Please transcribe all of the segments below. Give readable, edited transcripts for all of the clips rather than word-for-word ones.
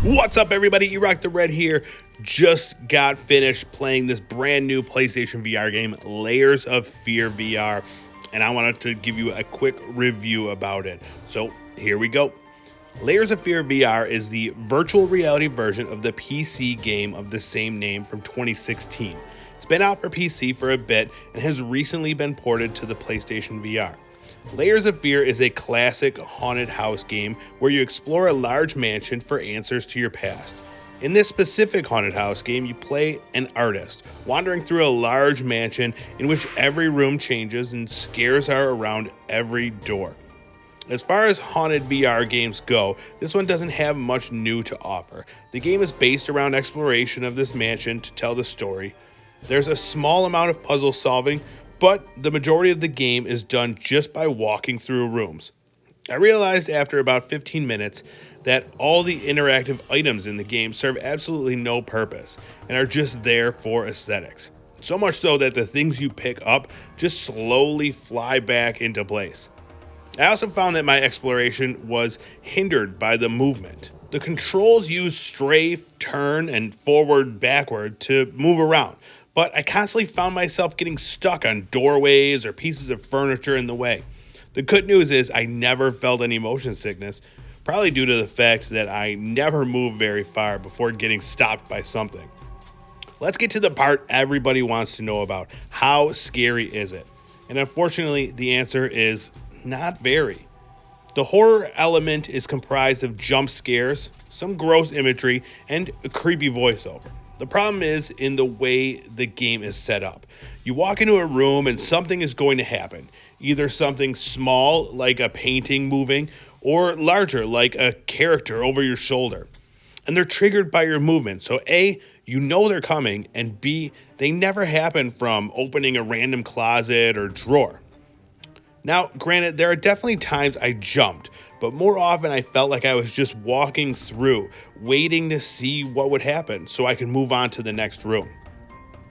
What's up, everybody? E-Rock the Red here. Just got finished playing this brand new PlayStation VR game, Layers of Fear VR, and I wanted to give you a quick review about it. So here we go. Layers of Fear VR is the virtual reality version of the PC game of the same name from 2016. It's been out for PC for a bit and has recently been ported to the PlayStation VR. Layers of Fear is a classic haunted house game where you explore a large mansion for answers to your past. In this specific haunted house game, you play an artist, wandering through a large mansion in which every room changes and scares are around every door. As far as haunted VR games go, this one doesn't have much new to offer. The game is based around exploration of this mansion to tell the story. There's a small amount of puzzle solving, but the majority of the game is done just by walking through rooms. I realized after about 15 minutes that all the interactive items in the game serve absolutely no purpose and are just there for aesthetics. So much so that the things you pick up just slowly fly back into place. I also found that my exploration was hindered by the movement. The controls use strafe, turn, and forward-backward to move around, but I constantly found myself getting stuck on doorways or pieces of furniture in the way. The good news is I never felt any motion sickness, probably due to the fact that I never moved very far before getting stopped by something. Let's get to the part everybody wants to know about. How scary is it? And unfortunately, the answer is not very. The horror element is comprised of jump scares, some gross imagery, and a creepy voiceover. The problem is in the way the game is set up. You walk into a room and something is going to happen. Either something small, like a painting moving, or larger, like a character over your shoulder. And they're triggered by your movement. So A, you know they're coming, and B, they never happen from opening a random closet or drawer. Now, granted, there are definitely times I jumped, but more often I felt like I was just walking through, waiting to see what would happen so I could move on to the next room.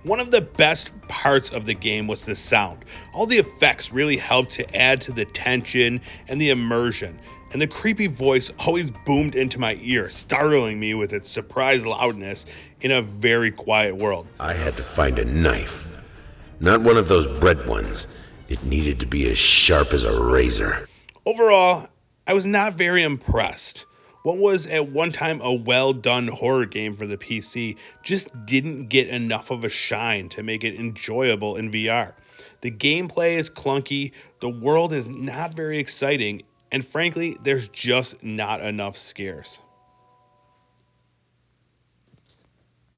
One of the best parts of the game was the sound. All the effects really helped to add to the tension and the immersion, and the creepy voice always boomed into my ear, startling me with its surprise loudness in a very quiet world. I had to find a knife. Not one of those bread ones. It needed to be as sharp as a razor. Overall, I was not very impressed. What was at one time a well-done horror game for the PC just didn't get enough of a shine to make it enjoyable in VR. The gameplay is clunky, the world is not very exciting, and frankly, there's just not enough scares.